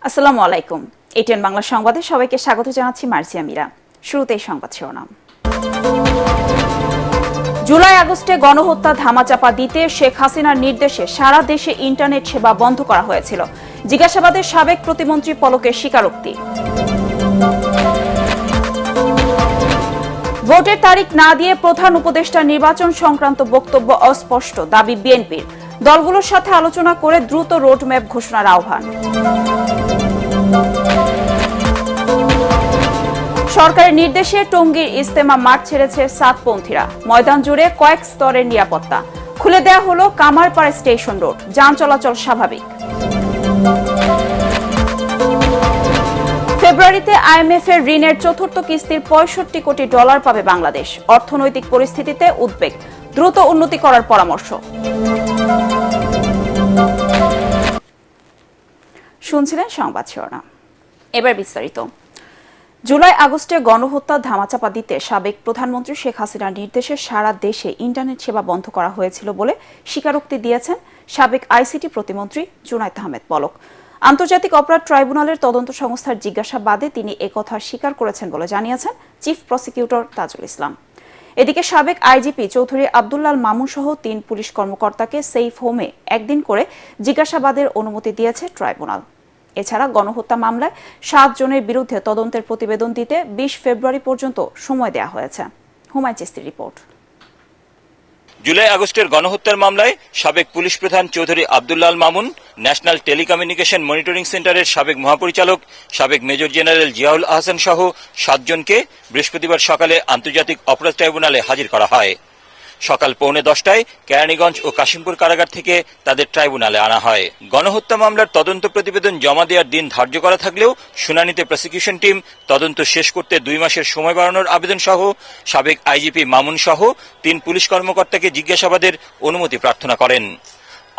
আসসালামু আলাইকুম। এটিএন বাংলা সংবাদে সবাইকে স্বাগত জানাচ্ছি মার্জিয়া মীরা। শুরুতেই সংবাদ শিরোনাম। জুলাই আগস্টে গণহত্যা ধামাচাপা দিতে শেখ হাসিনার নির্দেশে সারা দেশে ইন্টারনেট সেবা বন্ধ করা হয়েছিল। জিজ্ঞাসাবাদে সাবেক প্রতিমন্ত্রী পলকের স্বীকারোক্তি। ভোটের তারিখ না দিয়ে প্রধান উপদেষ্টা নির্বাচন সংক্রান্ত বক্তব্য অস্পষ্ট, দাবি বিএনপির। দলগুলোর সাথে আলোচনা করে দ্রুত রোডম্যাপ ঘোষণার আহ্বান। সরকারের নির্দেশে টঙ্গীর ইজতেমা মাঠ ছেড়েছে সাতপন্থীরা। ময়দান জুড়ে কয়েক স্তরের নিরাপত্তা। খুলে দেয়া হলো কামারপাড়া স্টেশন রোড, যান চলাচল স্বাভাবিক। ফেব্রুয়ারিতে আইএমএফ এর ঋণের চতুর্থ কিস্তির $65 কোটি পাবে বাংলাদেশ। অর্থনৈতিক পরিস্থিতিতে উদ্বেগ, দ্রুত উন্নতি করার পরামর্শ। শুনছিলেন সংবাদ শিরোনাম, এবার বিস্তারিত। জুলাই আগস্টে গণহত্যা ধামাচাপা দিতে সাবেক প্রধানমন্ত্রী শেখ হাসিনার নির্দেশে সারা দেশে ইন্টারনেট সেবা বন্ধ করা হয়েছিল বলে স্বীকারোক্তি দিয়েছেন সাবেক আইসিটি প্রতিমন্ত্রী জুনায়েদ আহমেদ পলক। আন্তর্জাতিক অপরাধ ট্রাইব্যুনালের তদন্ত সংস্থার জিজ্ঞাসাবাদে তিনি একথা স্বীকার করেছেন বলে জানিয়েছেন চিফ প্রসিকিউটর তাজুল ইসলাম। এদিকে সাবেক আইজিপি চৌধুরী আব্দুল্লাল মামুন সহ 3 পুলিশ কর্মকর্তাকে সেফ হোমে একদিন করে জিজ্ঞাসাবাদের অনুমতি দিয়েছে ট্রাইব্যুনাল। এছাড়া গণহত্যা মামলায় 7 জনের বিরুদ্ধে তদন্তের প্রতিবেদন দিতে 20 ফেব্রুয়ারি পর্যন্ত সময় দেওয়া হয়েছে। হুমায়ুন চিস্তির রিপোর্ট। জুলাই আগস্টের গণহত্যার মামলায় সাবেক পুলিশ প্রধান Chowdhury Abdullah Al Mamun, national telecommunication monitoring সেন্টারের সাবেক মহাপরিচালক, সাবেক মেজর জেনারেল জিয়াউল আহসান সহ 7 জনকে বৃহস্পতিবার সকালে আন্তর্জাতিক অপরাধ ট্রাইব্যুনালে হাজির করা হয়। সকাল 9:45টায় কেরানীগঞ্জ ও কাশিমপুর কারাগার থেকে তাদের ট্রাইব্যুনালে আনা হয়। গণহত্যা মামলার তদন্ত প্রতিবেদন জমা দেওয়ার দিন ধার্য করা থাকলেও শুনানিতে প্রসিকিউশন টিম তদন্ত শেষ করতে 2 মাসের সময় বাড়ানোর আবেদন সহ সাবেক আইজিপি মামুন সহ 3 পুলিশ কর্মকর্তাকে জিজ্ঞাসাবাদের অনুমতি প্রার্থনা করেন।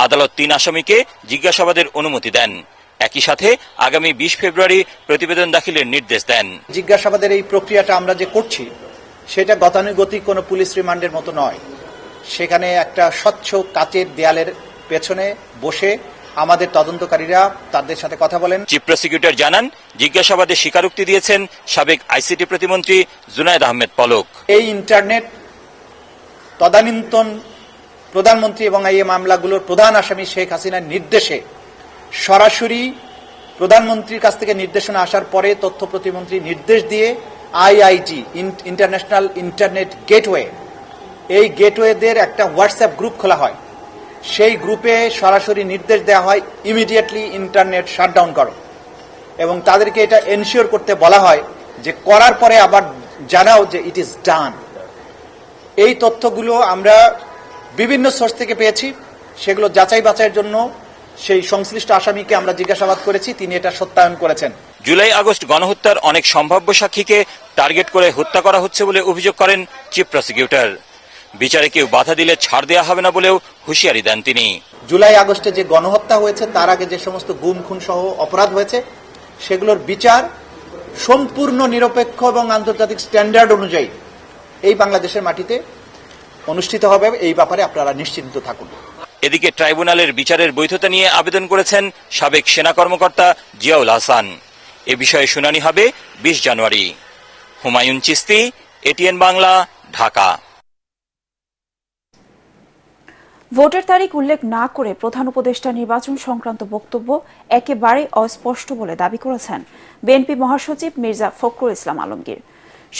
আদালত 3 আসামিকে জিজ্ঞাসাবাদের অনুমতি দেন। একই সাথে আগামী 20 ফেব্রুয়ারি প্রতিবেদন দাখিলের নির্দেশ দেন। জিজ্ঞাসাবাদের এই প্রক্রিয়াটা আমরা যে করছি সেটা গতানুগতিক কোনো পুলিশ রিমান্ডের মতো নয়। সেখানে একটা স্বচ্ছ কাচের দেয়ালের পেছনে বসে আমাদের তদন্তকারীরা তাদের সাথে কথা বলেন। চিফ প্রসিকিউটর জানান, জিজ্ঞাসাবাদে স্বীকারোক্তি দিয়েছেন সাবেক আইসিটি প্রতিমন্ত্রী জুনায়েদ আহমেদ পলক। এই ইন্টারনেট তদানীন্তন প্রধানমন্ত্রী এবং এই মামলাগুলোর প্রধান আসামি শেখ হাসিনার নির্দেশে সরাসরি প্রধানমন্ত্রীর কাছ থেকে নির্দেশনা আসার পরে তথ্য প্রতিমন্ত্রী নির্দেশ দিয়ে আইআইটি ইন্টারন্যাশনাল ইন্টারনেট গেটওয়ে, এই গেটওয়েদের একটা হোয়াটসঅ্যাপ গ্রুপ খোলা হয়। সেই গ্রুপে সরাসরি নির্দেশ দেওয়া হয় ইমিডিয়েটলি ইন্টারনেট শাটডাউন করো, এবং তাদেরকে এটা এনশিওর করতে বলা হয় যে করার পরে আবার জানাও যে ইট ইজ ডান। এই তথ্যগুলো আমরা বিভিন্ন সোর্স থেকে পেয়েছি। সেগুলো যাচাই বাছাইয়ের জন্য সেই সংশ্লিষ্ট আসামিকে আমরা জিজ্ঞাসাবাদ করেছি, তিনি এটা সত্যায়ন করেছেন। জুলাই আগস্ট গণহত্যার অনেক সম্ভাব্য সাক্ষীকে টার্গেট করে হত্যা করা হচ্ছে বলে অভিযোগ করেন চিফ প্রসিকিউটর। বিচারে কেউ বাধা দিলে ছাড় দেওয়া হবে না বলেও হুঁশিয়ারি দেন তিনি। জুলাই আগস্টে যে গণহত্যা হয়েছে, তার আগে যে সমস্ত গুম খুন সহ অপরাধ হয়েছে, সেগুলোর বিচার সম্পূর্ণ নিরপেক্ষ এবং আন্তর্জাতিক স্ট্যান্ডার্ড অনুযায়ী এই বাংলাদেশের মাটিতে অনুষ্ঠিত হবে। এই ব্যাপারে আপনারা নিশ্চিন্ত থাকুন। এদিকে ট্রাইব্যুনালের বিচারের বৈধতা নিয়ে আবেদন করেছেন সাবেক সেনা কর্মকর্তা জিয়াউল আহসান। এ বিষয়ে শুনানি হবে 20 জানুয়ারি। হুমায়ুন চিস্তি, এটিএন বাংলা, ঢাকা। ভোটের তারিখ উল্লেখ না করে প্রধান উপদেষ্টা নির্বাচন সংক্রান্ত বক্তব্য একেবারে অস্পষ্ট বলে দাবি করেছেন বিএনপি মহাসচিব মির্জা ফখরুল ইসলাম আলমগীর।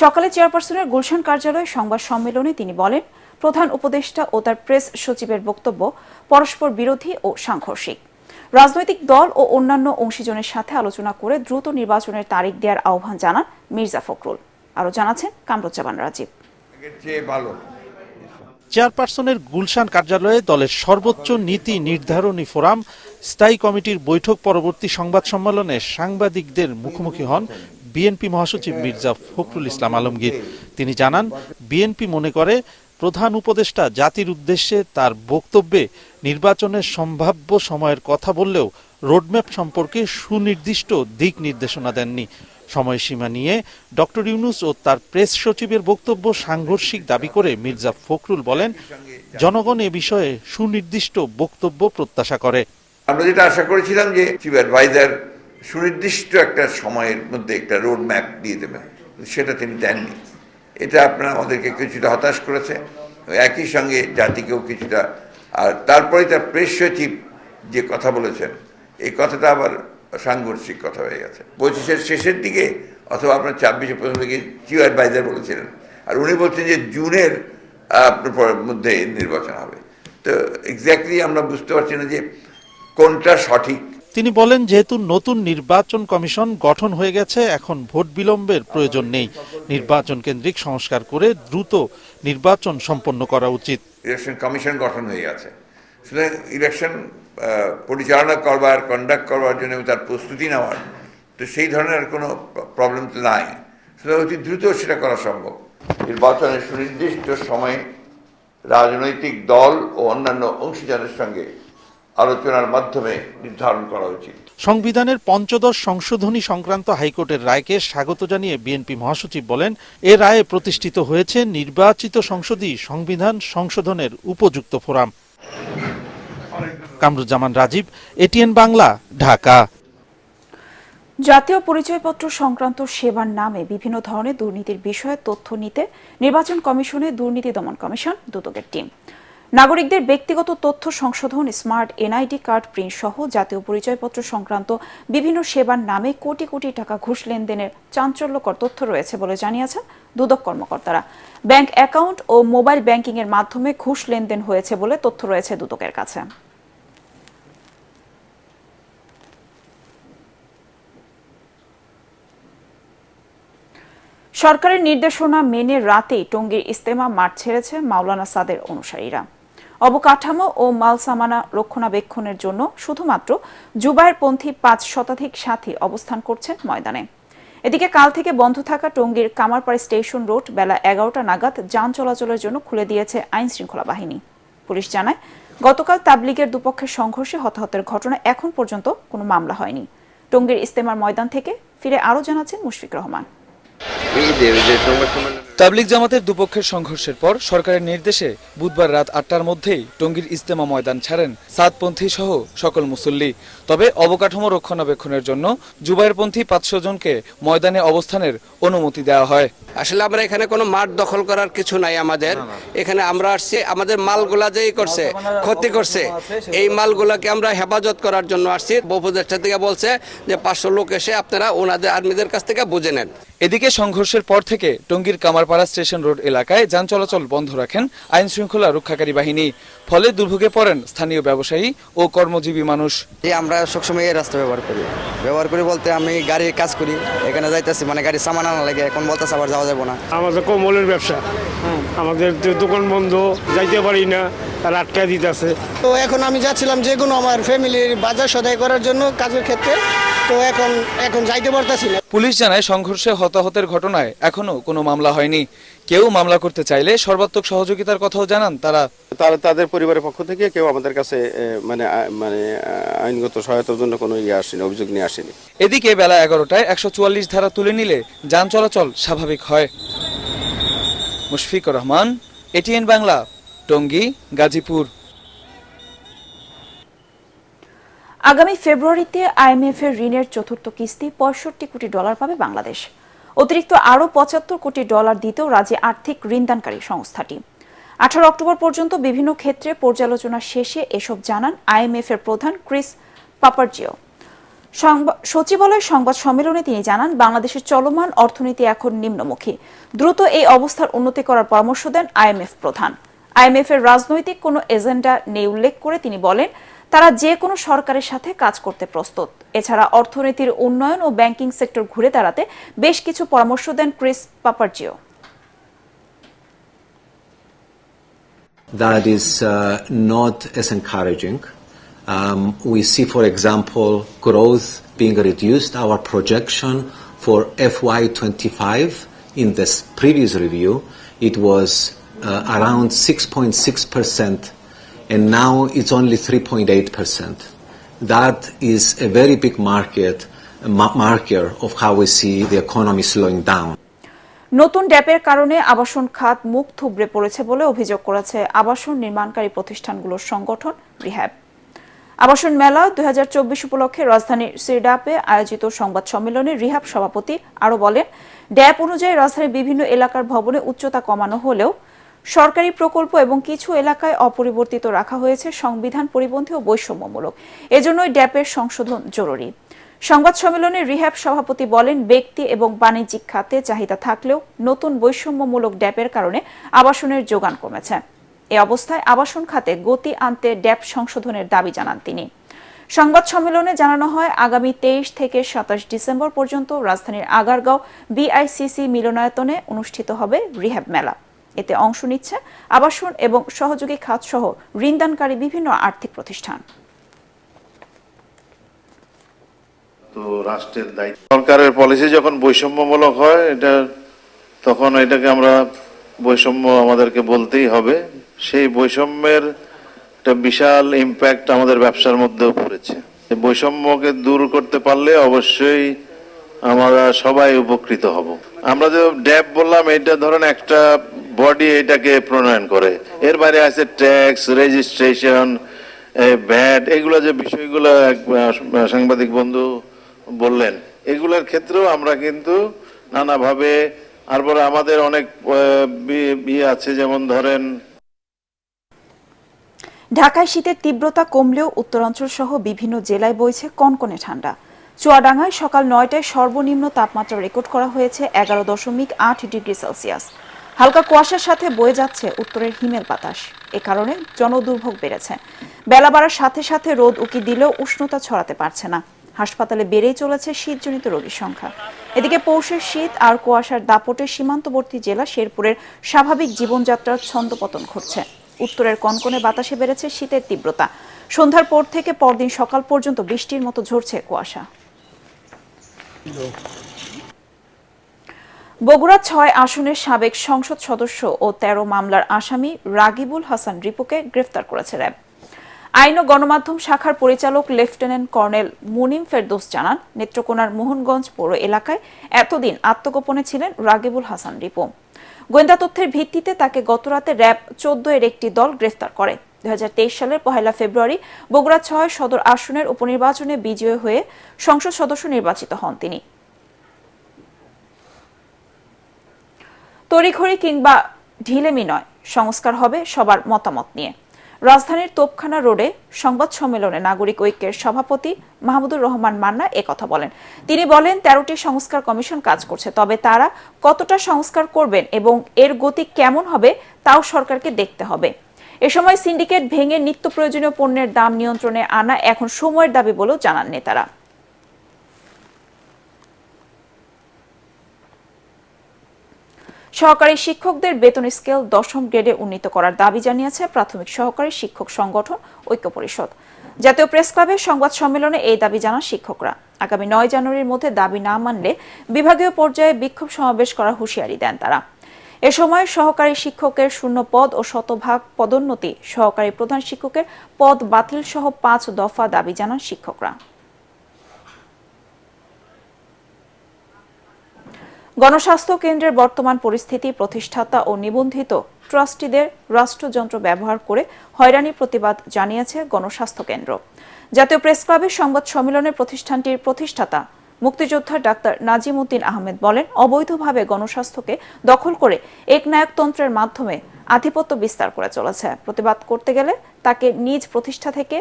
সকালে চেয়ারপারসনের গুলশান কার্যালয়ে সংবাদ সম্মেলনে তিনি বলেন, প্রধান উপদেষ্টা ও তার প্রেস সচিবের বক্তব্য পরস্পর বিরোধী ও সাংঘর্ষিক। রাজনৈতিক দল ও অন্যান্য অংশীজনের সাথে আলোচনা করে দ্রুত নির্বাচনের তারিখ দেওয়ার আহ্বান জানান মির্জা ফখরুল। আরও জানাচ্ছেন কামরুজ্জামান রাজীব। চেয়ারপারসনের গুলশান কার্যালয়ে দলের সর্বোচ্চ নীতি নির্ধারণী ফোরাম স্থায়ী কমিটির বৈঠক পরবর্তী সংবাদ সম্মেলনে সাংবাদিকদের মুখোমুখি হন বিএনপি মহাসচিব মির্জা ফখরুল ইসলাম আলমগীর। তিনি জানান, বিএনপি মনে করে প্রধান উপদেষ্টা জাতির উদ্দেশ্যে তার বক্তব্যে নির্বাচনের সম্ভাব্য সময়ের কথা বললেও রোডম্যাপ সম্পর্কে সুনির্দিষ্ট দিক নির্দেশনা দেননি। সময়সীমা নিয়ে ডক্টর ইউনূস ও তার প্রেস সচিবের বক্তব্য সাংঘর্ষিক দাবি করে মির্জা ফখরুল বলেন, জনগণ এ বিষয়ে সুনির্দিষ্ট বক্তব্য প্রত্যাশা করে। আমরা যেটা আশা করেছিলাম যে চিফ অ্যাডভাইজার সুনির্দিষ্ট একটা সময়ের মধ্যে একটা রোড ম্যাপ দিয়ে দেবেন, সেটা তিনি দেননি। এটা আপনারা আমাদেরকে কিছুটা হতাশ করেছে, একই সঙ্গে জাতিকেও কিছুটা। আর তারপরে তার প্রেস সচিব যে কথা বলেছেন, এই কথাটা আবার সাংঘর্ষিক কথা হয়ে গেছে। 25-এর শেষের দিকে অথবা আপনার 26-এর প্রথম দিকে চিফ অ্যাডভাইজার বলেছিলেন, আর উনি বলছেন যে জুনের মধ্যে নির্বাচন হবে। তো এক্স্যাক্টলি আমরা বুঝতে পারছি না যে কোনটা সঠিক। তিনি বলেন, যেহেতু নতুন নির্বাচন কমিশন গঠন হয়ে গেছে, এখন ভোট বিলম্বের প্রয়োজন নেই। নির্বাচন কেন্দ্রিক সংস্কার করে দ্রুত নির্বাচন সম্পন্ন করা উচিত। ইলেকশন কমিশন গঠন হয়ে গেছে, সুতরাং ইলেকশন পরিচালনা করবার, কন্ডাক্ট করবার জন্য তার প্রস্তুতি নেওয়ার তো সেই ধরনের আর কোনো প্রবলেম তো নাই। সুতরাং অতি দ্রুত সেটা করা সম্ভব। নির্বাচনের সুনির্দিষ্ট সময়ে রাজনৈতিক দল ও অন্যান্য অংশীদারের সঙ্গে আলোচনার মাধ্যমে নির্ধারণ করা উচিত। সংবিধানের ৫ম সংশোধনী সংক্রান্ত হাইকোর্টের রায়কে স্বাগত জানিয়ে বিএনপি মহাসচিব বলেন, এ রায়ে প্রতিষ্ঠিত হয়েছে নির্বাচিত সংসদই সংবিধান সংশোধনের উপযুক্ত ফোরাম। কামরুজ্জামান রাজীব, এটিএন বাংলা, ঢাকা। জাতীয় পরিচয়পত্র সংক্রান্ত সেবার নামে বিভিন্ন ধরনের দুর্নীতির বিষয়ে তথ্য নিতে নির্বাচন কমিশনে দুর্নীতি দমন কমিশন দুদকের টিম। নাগরিকদের ব্যক্তিগত তথ্য সংশোধন, স্মার্ট এনআইডি কার্ড প্রিন্ট সহ জাতীয় পরিচয়পত্র সংক্রান্ত বিভিন্ন সেবার নামে কোটি কোটি টাকা ঘুষ লেনদেনের চাঞ্চল্যকর তথ্য রয়েছে বলে জানিয়েছেন দুদক কর্মকর্তারা। ব্যাংক অ্যাকাউন্ট ও মোবাইল ব্যাংকিং এর মাধ্যমে ঘুষ লেনদেন হয়েছে বলে তথ্য রয়েছে দুদকের কাছে। সরকারের নির্দেশনা মেনে রাতেই টঙ্গীর ইজতেমা মাঠ ছেড়েছে মাওলানা সাদের অনুসারীরা। অবকাঠামো ও মালসামানা রক্ষণাবেক্ষণের জন্য শুধুমাত্র জুবায়েরপন্থী ৫ শতাধিক সাথী অবস্থান করছেন ময়দানে। এদিকে কাল থেকে বন্ধ থাকা টঙ্গীর কামারপাড়ি স্টেশন রোড বেলা ১১টা নাগাদ যান চলাচলের জন্য খুলে দিয়েছে আইন শৃঙ্খলা বাহিনী। পুলিশ জানায়, গতকাল তাবলিগের দুপক্ষের সংঘর্ষে হতাহতের ঘটনা এখন পর্যন্ত কোনো মামলা হয়নি। টঙ্গীর ইজতেমার ময়দান থেকে ফিরে আরও জানাচ্ছেন মুশফিক রহমান। তাবলিগ জামাতের দুপক্ষের সংঘর্ষের পর সরকারের নির্দেশে বুধবার রাত ৮টার মধ্যেই টঙ্গীর ইজতেমা ময়দান ছাড়েন সাদপন্থী সহ সকল মুসল্লি। তবে অবকাঠামো রক্ষণাবেক্ষণের জন্য জুবায়েরপন্থী ৫০০ জনকে ময়দানে অবস্থানের অনুমতি দেওয়া হয়। আসলে আমরা এখানে কোনো মাঠ দখল করার কিছু নাই আমাদের। এখানে আমরা আসছি, আমাদের মালগুলা যেই করছে, ক্ষতি করছে, এই মালগুলাকে আমরা হেফাজত করার জন্য আসছি। উপদেষ্টা থেকে বলছে যে ৫০০ লোক এসে আপনারা ওনাদের আর্মিদের কাছ থেকে বুঝে নেন। এদিকে সংঘর্ষের পর থেকে টঙ্গীর কামারপাড়া স্টেশন রোড এলাকায় যান চলাচল বন্ধ রাখেন আইন শৃঙ্খলা রক্ষাকারী বাহিনী। ফলে দুর্ভোগে পড়েন স্থানীয় ব্যবসায়ী ও কর্মজীবী মানুষ। আমরা সবসময় এই রাস্তা ব্যবহার করি বলতে আমি গাড়ির কাজ করি, এখানে যাইতেছি, মানে গাড়ি সামান আনা লাগে, এখন বলতেছে আবার যাওয়া যাবে না। আমাদের কমলের ব্যবসা, আমাদের দোকান বন্ধ, যাইতে পারি না, আর আটকা দিতেছে। তো এখন আমি যাচ্ছিলাম যে কোনো আমার ফ্যামিলির বাজার সদাই করার জন্য কাজের ক্ষেত্রে, তো এখন যাইতে পারতেছি না। পুলিশ জানায়, সংঘর্ষে হতাহতের ঘটনায় এখনো কোনো মামলা হয়নি। কেউ মামলা করতে চাইলে সর্বাত্মক সহযোগিতার কথাও জানান তারা। তাদের পরিবারের পক্ষ থেকে কেউ আমাদের কাছে মানে আইনগত সহায়তার জন্য কোনো অভিযোগ নিয়ে আসেনি। এদিকে বেলা ১১টায় ১৪৪ ধারা তুলে নিলে যান চলাচল স্বাভাবিক হয়। মুশফিক রহমান, এটিএন বাংলা, টঙ্গী, গাজীপুর। আগামী ফেব্রুয়ারিতে আইএমএফ এর ঋণের চতুর্থ কিস্তি $৬৫ কোটি পাবে বাংলাদেশ। অতিরিক্ত আরও $৭৫ কোটি দিতেও রাজি আর্থিক ঋণদানকারী সংস্থাটি। 18 অক্টোবর পর্যন্ত বিভিন্ন ক্ষেত্রে পর্যালোচনা শেষে এসব জানান আইএমএফ এর প্রধান ক্রিস পাপারজিও। সচিবালয়ের সংবাদ সম্মেলনে তিনি জানান, বাংলাদেশের চলমান অর্থনীতি এখন নিম্নমুখী। দ্রুত এই অবস্থার উন্নতি করার পরামর্শ দেন আইএমএফ প্রধান। আইএমএফ এর রাজনৈতিক কোনো এজেন্ডা নেই উল্লেখ করে তিনি বলেন, তারা যে কোনো সরকারের সাথে কাজ করতে প্রস্তুত। এছাড়া অর্থনীতির উন্নয়ন ও ব্যাংকিং সেক্টর ঘুরে দাঁড়াতে বেশ কিছু পরামর্শ দেন Chris পাপারজিও। That is not as encouraging. We see, for example, growth being reduced. Our projection for FY25 in this previous review, it was around 6.6%. And now it's only 3.8%. That is a very big marker of how we see the economy slowing down. নতুন ড্যাপের কারণে আবাসন খাত মুখ থুবড়ে পড়েছে বলে অভিযোগ করেছে আবাসন নির্মাণকারী প্রতিষ্ঠানগুলোর সংগঠন রিহ্যাব। আবাসন মেলা 2024 উপলক্ষে রাজধানীর সিরডাপে আয়োজিত সংবাদ সম্মেলনে রিহাব সভাপতি আরও বলেন, ড্যাব অনুযায়ী রাজধানীর বিভিন্ন এলাকার ভবনে উচ্চতা কমানো হলেও সরকারি প্রকল্প এবং কিছু এলাকায় অপরিবর্তিত রাখা হয়েছে সংবিধান পরিপন্থী ও বৈষম্যমূলক। এজন্যই ড্যাবের সংশোধন জরুরি। সংবাদ সম্মেলনে রিহাব সভাপতি বলেন, ব্যক্তি এবং বাণিজ্যিক খাতে চাহিদা থাকলেও নতুন বৈষম্যমূলক ড্যাবের কারণে আবাসনের যোগান কমেছে। এ অবস্থায় আবাসন খাতে গতি আনতে ড্যাব সংশোধনের দাবি জানান তিনি। সংবাদ সম্মেলনে জানানো হয়, আগামী 23 থেকে 27 ডিসেম্বর পর্যন্ত রাজধানীর আগারগাঁও বিআইসিসি মিলনায়তনে অনুষ্ঠিত হবে রিহ্যাব মেলা। এতে অংশ নিচ্ছে আবাসন এবং সহযোগী খাত সহ ঋণদানকারী বিভিন্ন আর্থিক প্রতিষ্ঠান। তো রাষ্ট্রের দায়িত্ব, সরকারের পলিসি যখন বৈষম্যমূলক হয় তখন এটাকে আমরা বৈষম্য আমাদেরকে বলতেই হবে। সেই বৈষম্যের একটা বিশাল ইম্প্যাক্ট আমাদের ব্যবসার মধ্যেও পড়েছে। এই বৈষম্যকে দূর করতে পারলে অবশ্যই আমরা সবাই উপকৃত হব। আমরা যে ড্যাব বললাম, এটা ধরেন একটা বডি এটাকে প্রণয়ন করে, এর বাইরে আছে ট্যাক্স, রেজিস্ট্রেশন, ভ্যাট, এগুলো যে বিষয়গুলো সাংবাদিক বন্ধু বললেন, এগুলোর ক্ষেত্রেও আমরা কিন্তু নানাভাবে তারপরে আমাদের অনেক আছে, যেমন ধরেন ঢাকায় শীতের তীব্রতা কমলেও উত্তরাঞ্চল সহ বিভিন্ন জেলায় বইছে কনকনে ঠান্ডা। চুয়াডাঙ্গায় সকাল 9টায় সর্বনিম্ন তাপমাত্রা রেকর্ড করা হয়েছে 11.8 ডিগ্রি সেলসিয়াস। হালকা কুয়াশার সাথে বয়ে যাচ্ছে উত্তরের হিমেল বাতাস। এ কারণে জনদুর্ভোগ বেড়েছে। বেলা বাড়ার সাথে সাথে রোদ উকি দিলেও উষ্ণতা ছড়াতে পারছে না। হাসপাতালে বেড়েই চলেছে শীতজনিত রোগীর সংখ্যা। এদিকে পৌষের শীত আর কুয়াশার দাপটে সীমান্তবর্তী জেলা শেরপুরের স্বাভাবিক জীবনযাত্রার ছন্দপতন ঘটছে। উত্তরের কনকনে বাতাসে বেড়েছে শীতের তীব্রতা। সন্ধ্যার পর থেকে পরদিন সকাল পর্যন্ত বৃষ্টির মতো ঝরছে কুয়াশা। বগুড়া 6 আসনের সাবেক সংসদ সদস্য ও 13 মামলার আসামি রাগিবুল হাসান রিপুকে গ্রেফতার করেছে র্যাব। আইন ও গণমাধ্যম শাখার পরিচালক লেফটেন্যান্ট কর্নেল মুনিম ফেরদৌস জানান, নেত্রকোনার মোহনগঞ্জ পৌর এলাকায় এতদিন আত্মগোপনে ছিলেন রাগিবুল হাসান রিপু। গোয়েন্দা তথ্যের ভিত্তিতে তাকে গতরাতে র্যাব 14 এর একটি দল গ্রেফতার করে। 2023 সালের 1 ফেব্রুয়ারি বগুড়া 6 সদর আসনের উপনির্বাচনে বিজয়ী হয়ে সংসদ সদস্য নির্বাচিত হন তিনি। তড়িঘড়ি কিংবা ঢিলেমি নয়, সংস্কার হবে সবার মতামত নিয়ে। রাজধানীর তোপখানা রোডে সংবাদ সম্মেলনে নাগরিক ঐক্যের সভাপতি মাহমুদুর রহমান মান্না একথা বলেন। তিনি বলেন, 13টি সংস্কার কমিশন কাজ করছে, তবে তারা কতটা সংস্কার করবেন এবং এর গতি কেমন হবে তাও সরকারকে দেখতে হবে। এ সময় সিন্ডিকেট ভেঙে নিত্য প্রয়োজনীয় পণ্যের দাম নিয়ন্ত্রণে আনা এখন সময়ের দাবি বলেও জানান নেতারা। সহকারী শিক্ষকদের বেতন স্কেল 10ম গ্রেডে উন্নীত করার দাবি জানিয়েছে প্রাথমিক সহকারী শিক্ষক সংগঠন ঐক্য পরিষদ। জাতীয় প্রেস ক্লাবের সংবাদ সম্মেলনে এই দাবি জানান শিক্ষকরা। আগামী 9 জানুয়ারির মধ্যে দাবি না মানলে বিভাগীয় পর্যায়ে বিক্ষোভ সমাবেশ করার হুঁশিয়ারি দেন তারা। এ সময় সহকারী শিক্ষকের শূন্য পদ ও শতভাগ পদোন্নতি, সহকারী প্রধান শিক্ষকের পদ বাতিল সহ 5 দফা দাবি জানান শিক্ষকরা। গণস্বাস্থ্য কেন্দ্রের বর্তমান পরিস্থিতি, প্রতিষ্ঠাতা ও নিবন্ধিত ট্রাস্টিদের রাষ্ট্রযন্ত্র ব্যবহার করে হয়রানি প্রতিবাদ জানিয়েছে গণস্বাস্থ্য কেন্দ্র। জাতীয় প্রেস ক্লাবের সংবাদ সম্মেলনে প্রতিষ্ঠানটির প্রতিষ্ঠাতা মুক্তিযোদ্ধা ডাক্তার নাজিম উদ্দিন আহমেদ বলেন, অবৈধভাবে গণস্বাস্থ্যকে দখল করে একনায়কতন্ত্রের মাধ্যমে আধিপত্য বিস্তার করে চলেছে। প্রতিবাদ করতে গেলে তাকে নিজ প্রতিষ্ঠা থেকে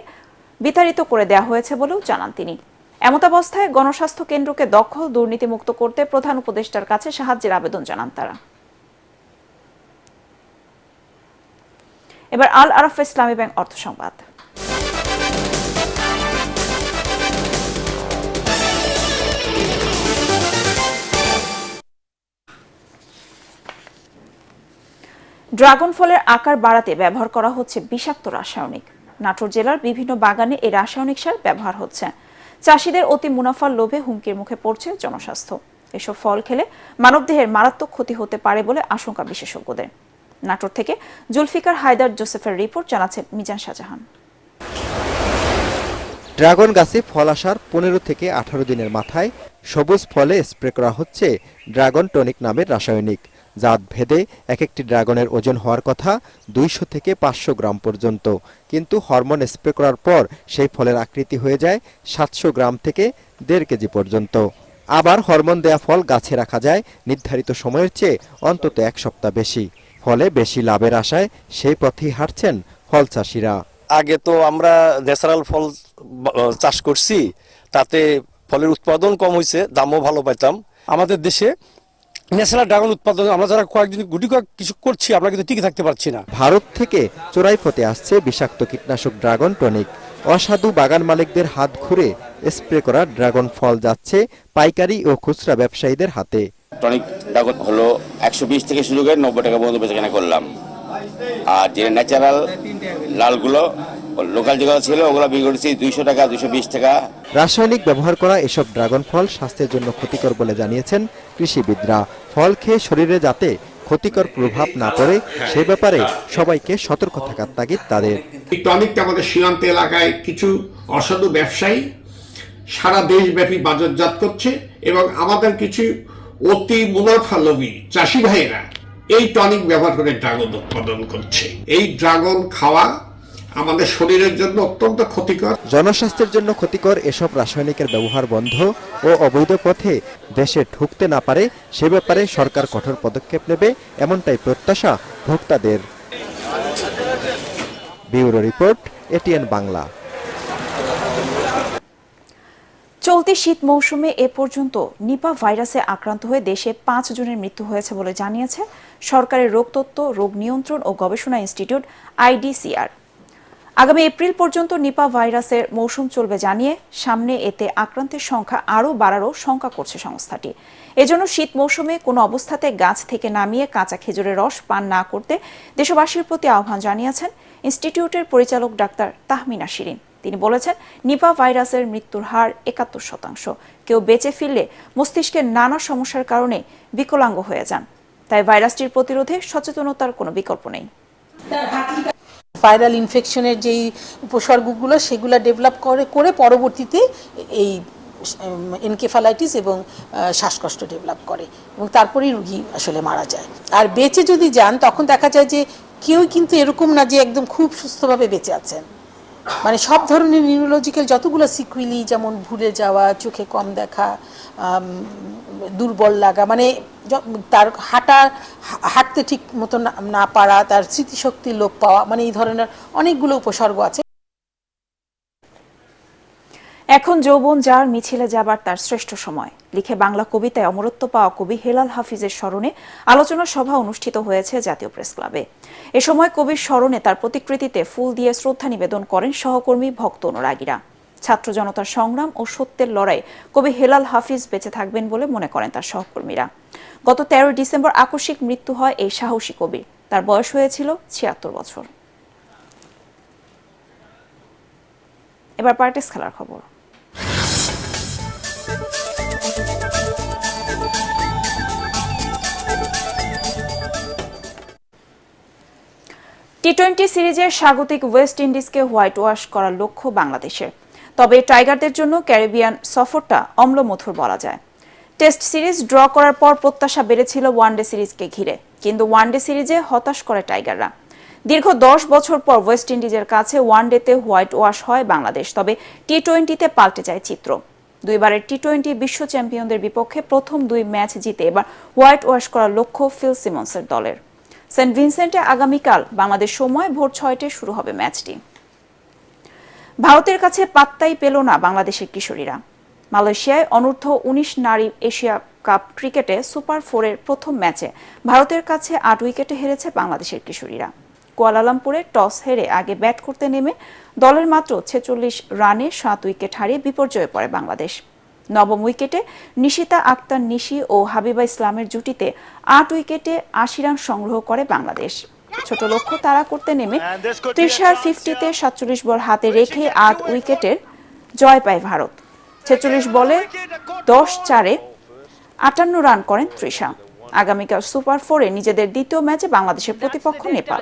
বিতাড়িত করে দেওয়া হয়েছে বলেও জানান তিনি। এমতাবস্থায় গণস্বাস্থ্য কেন্দ্রকে দখল দুর্নীতিমুক্ত করতে প্রধান উপদেষ্টার কাছে সাহায্যের আবেদন জানান তারা। এবার আল আরাফা ইসলামী ব্যাংক অর্থ সংবাদ। ড্রাগন ফলের আকার বাড়াতে ব্যবহার করা হচ্ছে বিষাক্ত রাসায়নিক। নাটোর জেলার বিভিন্ন বাগানে এই রাসায়নিক সার ব্যবহার হচ্ছে। চাষিদের অতি মুনাফার লোভে হুমকির মুখে পড়ছে জনস্বাস্থ্য। এসব ফল খেলে মানবদেহের মারাত্মক ক্ষতি হতে পারে বলে আশঙ্কা বিশেষজ্ঞদের। নাটোর থেকে জুলফিকার হায়দার জোসেফের রিপোর্ট, জানাচ্ছেন মিজান শাহজাহান। ড্রাগন গাছে ফল আসার 15 থেকে 18 দিনের মাথায় সবুজ ফলে স্প্রে করা হচ্ছে ড্রাগন টনিক নামের রাসায়নিক। জাত ভেদে এক একটি ড্রাগনের ওজন হওয়ার কথা 200 থেকে 500 গ্রাম পর্যন্ত, কিন্তু হরমোন স্প্রে করার পর সেই ফলের আকৃতি হয়ে যায় 700 গ্রাম থেকে 1.5 কেজি পর্যন্ত। আবার হরমোন দেয়া ফল গাছে রাখা যায় নির্ধারিত সময়ের চেয়ে অন্তত 1 সপ্তাহ বেশি, ফলে বেশি লাভের আশায় সেই পথেই হাঁটছেন ফল চাষিরা। আগে তো আমরা ন্যাচারাল ফল চাষ করছি, তাতে ফলের উৎপাদন কম হয়েছে, দামও ভালো পাইতাম। আমাদের দেশে ন্যাচারাল ড্রাগন উৎপাদন আমরা যারা কয়েকদিন গুটি কয়েক কিছু করছি, আমরা কিন্তু টিকে থাকতে পারছি না। ভারত থেকে চোরাই পথে আসছে বিষাক্ত কীটনাশক ড্রাগন টনিক। অসাধু বাগান মালিকদের হাত ঘুরে স্প্রে করা ড্রাগন ফল যাচ্ছে পাইকারি ও খুচরা ব্যবসায়ীদের হাতে। টনিক ড্রাগন হলো 120 থেকে শুরু করে 90 টাকা পর্যন্ত বেচাকেনা করলাম, আর যে ন্যাচারাল লালগুলো লোকাল যেগুলো ছিল ওগুলো বিক্রি করেছি 200 টাকা 220 টাকা। রাসায়নিক ব্যবহার করা এসব ড্রাগন ফল স্বাস্থ্যের জন্য ক্ষতিকর বলে জানিয়েছেন কৃষিবিদরা। ফল খেয়ে শরীরে যাতে ক্ষতিকর প্রভাব না পড়ে সে ব্যাপারে সবাইকে সতর্ক থাকার তাগিদ তাদের। এই টনিকটা আমাদের সীমান্ত এলাকায় কিছু অসাধু ব্যবসায়ী সারা দেশব্যাপী বাজারজাত করছে, এবং আমাদের কিছু অতি মুনাফালোভী চাষি ভাইয়েরা এই টনিক ব্যবহার করে ড্রাগন উৎপাদন করছে। এই ড্রাগন খাওয়া আমাদের শরীরের জন্য অত্যন্ত ক্ষতিকর। জনস্বাস্থ্যের জন্য ক্ষতিকর এসব রাসায়নিকের ব্যবহার বন্ধ ও অবৈধ পথে দেশে ঢুকতে না পারে সে ব্যাপারে সরকার কঠোর পদক্ষেপ নেবে, এমনটাই প্রত্যাশা ভোক্তাদের। Bureau report, ATN Bangla. চলতি শীত মৌসুমে এ পর্যন্ত নিপা ভাইরাসে আক্রান্ত হয়ে দেশে 5 জনের মৃত্যু হয়েছে বলে জানিয়েছে সরকারের রোগতত্ত্ব, রোগ নিয়ন্ত্রণ ও গবেষণা ইনস্টিটিউট IDCR। আগামী এপ্রিল পর্যন্ত নিপা ভাইরাসের মৌসুম চলবে জানিয়ে সামনে এতে আক্রান্তের সংখ্যা আরও বাড়ারও শঙ্কা করছে সংস্থাটি। এজন্য শীত মৌসুমে কোনো অবস্থাতে গাছ থেকে নামিয়ে কাঁচা খেজুরের রস পান না করতে দেশবাসীর প্রতি আহ্বান জানিয়েছেন ইনস্টিটিউটের পরিচালক ডাক্তার তাহমিনা শিরিন। তিনি বলেছেন, নিপা ভাইরাসের মৃত্যুর হার 71%। কেউ বেঁচে ফিরলে মস্তিষ্কের নানা সমস্যার কারণে বিকলাঙ্গ হয়ে যান। তাই ভাইরাসটির প্রতিরোধে সচেতনতার কোনো বিকল্প নেই। ভাইরাল ইনফেকশনের যেই উপসর্গগুলো সেগুলো ডেভেলপ করে পরবর্তীতে এই এনকেফালাইটিস এবং শ্বাসকষ্ট ডেভেলপ করে, এবং তারপরেই রোগী আসলে মারা যায়। আর বেঁচে যদি যান তখন দেখা যায় যে কেউ কিন্তু এরকম না যে একদম খুব সুস্থভাবে বেঁচে আছেন। মানে সব ধরনের নিউরোলজিক্যাল যতগুলো সিকুয়েলি, যেমন ভুলে যাওয়া, চোখে কম দেখা, দুর্বল লাগা, মানে তার হাঁটতে ঠিক মতো না পারা, তার স্মৃতিশক্তি লোপ পাওয়া, মানে এই ধরনের অনেকগুলো উপসর্গ আছে। এখন যৌবন যার মিছিলে যাবার তার শ্রেষ্ঠ সময় লিখে বাংলা কবিতায় অমরত্ব পাওয়া কবি হেলাল হাফিজের স্মরণে আলোচনা সভা অনুষ্ঠিত হয়েছে জাতীয় প্রেস ক্লাবে। এ সময় কবির স্মরণে তার প্রতিকৃতিতে ফুল দিয়ে শ্রদ্ধা নিবেদন করেন সহকর্মী, ভক্ত, অনুরাগীরা। ছাত্র জনতার সংগ্রাম ও সত্যের লড়াই কবি হেলাল হাফিজ বেঁচে থাকবেন বলে মনে করেন তার সহকর্মীরা। গত 13 ডিসেম্বর আকস্মিক মৃত্যু হয় এই সাহসী কবির। তার বয়স হয়েছিল 76 বছর। এবার পার্টিস খেলার খবর। টি-20 সিরিজের স্বাগতিক ওয়েস্ট ইন্ডিজকে হোয়াইট ওয়াশ করার লক্ষ্য বাংলাদেশের। তবে টাইগারদের জন্য ক্যারিবিয়ান সফরটা অম্লমধুর বলা যায়। টেস্ট সিরিজ ড্র করার পর প্রত্যাশা বেড়েছিল ওয়ানডে সিরিজকে ঘিরে, কিন্তু ওয়ানডে সিরিজে হতাশ করে টাইগাররা। দীর্ঘ 10 বছর পর ওয়েস্ট ইন্ডিজের কাছে ওয়ানডেতে হোয়াইট ওয়াশ হয় বাংলাদেশ। তবে টি-20তে পাল্টে যায় চিত্র। দুইবারের টি-20 বিশ্ব চ্যাম্পিয়নদের বিপক্ষে প্রথম 2 ম্যাচ জিতে এবার হোয়াইট ওয়াশ করার লক্ষ্য ফিল সিমন্সের দলের। সেন্ট ভিনসেন্টে আগামীকাল বাংলাদেশ সময় ভোর 6টায় শুরু হবে ম্যাচটি। ভারতের কাছে পাত্তাই পেল না বাংলাদেশের কিশোরীরা। মালয়েশিয়ায় অনূর্ধ্ব-19 নারী এশিয়া কাপ ক্রিকেটে সুপার 4-এর প্রথম ম্যাচে ভারতের কাছে 8 উইকেটে হেরেছে বাংলাদেশের কিশোরীরা। কুয়ালালামপুরে টস হেরে আগে ব্যাট করতে নেমে দলের মাত্র 46 রানে 7 উইকেট হারিয়ে বিপর্যয়ে পড়ে বাংলাদেশ। নবম উইকেটে নিশিতা আক্তার নিশি ও হাবিবা ইসলামের জুটিতে 8 উইকেটে 80 রান সংগ্রহ করে বাংলাদেশ। ছোট লক্ষ্য তাড়া করতে নেমে তৃষার 50-তে 47 বল হাতে রেখে 8 উইকেটের জয় পায় ভারত। 46 বলে 10-4-এ 58 রান করেন তৃষা। আগামীকাল সুপার 4-এ নিজেদের দ্বিতীয় ম্যাচে বাংলাদেশের প্রতিপক্ষ নেপাল।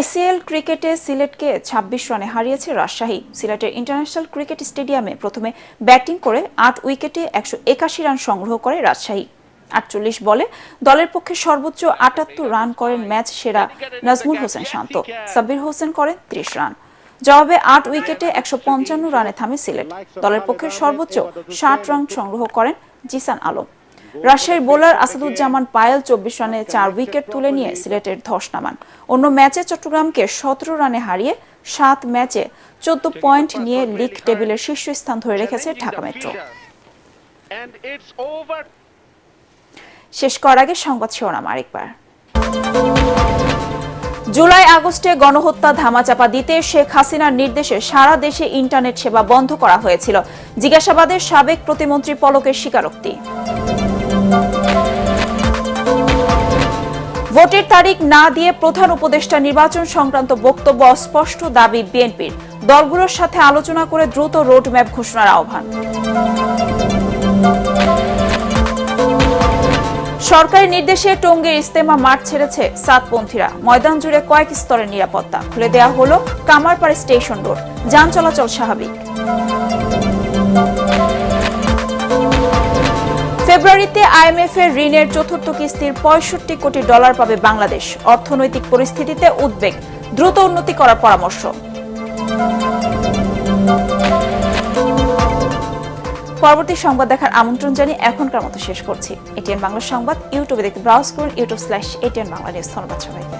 এসিএল ক্রিকেটে সিলেটকে ২৬ রানে হারিয়েছে রাজশাহী। সিলেটের ইন্টারন্যাশনাল ক্রিকেট স্টেডিয়ামে প্রথমে ব্যাটিং করে ৮ উইকেটে ১৮১ রান সংগ্রহ করে রাজশাহী। ৪৮ বলে দলের পক্ষে সর্বোচ্চ ৭৮ রান করেন ম্যাচ সেরা নাজমুল হোসেন শান্ত। সাব্বির হোসেন করেন ৩০ রান। জবাবে ৮ উইকেটে ১৫৫ রানে থামে সিলেট। দলের পক্ষে সর্বোচ্চ ৬০ রান সংগ্রহ করেন জিসান আলম। রাজশাহীর বোলার আসাদুজ্জামান পায়েল ২৪ রানে ৪ উইকেট তুলে নিয়ে সিলেটের ধস নামান। অন্য ম্যাচে চট্টগ্রামকে ১৭ রানে হারিয়ে ৭ ম্যাচে ১৪ পয়েন্ট নিয়ে লিগ টেবিলের শীর্ষস্থান ধরে রেখেছে ঢাকা মেট্রো। শেষ করার আগে সংবাদ শিরোনাম আরেকবার। জুলাই আগস্টে গণহত্যা ধামাচাপা দিতে শেখ হাসিনার নির্দেশে সারা দেশে ইন্টারনেট সেবা বন্ধ করা হয়েছিল। জিজ্ঞাসাবাদের সাবেক প্রতিমন্ত্রী পলকের স্বীকারোক্তি। ভোটের তারিখ না দিয়ে প্রধান উপদেষ্টা নির্বাচন সংক্রান্ত বক্তব্য অস্পষ্ট দাবি বিএনপির। দলগুলোর সাথে আলোচনা করে দ্রুত রোডম্যাপ ঘোষণার আহ্বান। সরকারি নির্দেশে টঙ্গীর ইজতেমা মাঠ ছেড়েছে সাতপন্থীরা। ময়দান জুড়ে কয়েক স্তরের নিরাপত্তা। খুলে দেওয়া হলো কামারপাড়া স্টেশন রোড। যান চলাচল স্বাভাবিক। ফেব্রুয়ারিতে আইএমএফ এর ঋণের চতুর্থ কিস্তির $৬৫ কোটি পাবে বাংলাদেশ। অর্থনৈতিক পরিস্থিতিতে উদ্বেগ, দ্রুত উন্নতি করার পরামর্শ। পরবর্তী সংবাদ দেখার আমন্ত্রণ জানিয়ে এখনকার মতো শেষ করছি। এটিএন বাংলা সংবাদ ইউটিউবে দেখতে ব্রাউজ করুন youtube/ATN বাংলা নিউজ। ধন্যবাদ সবাইকে।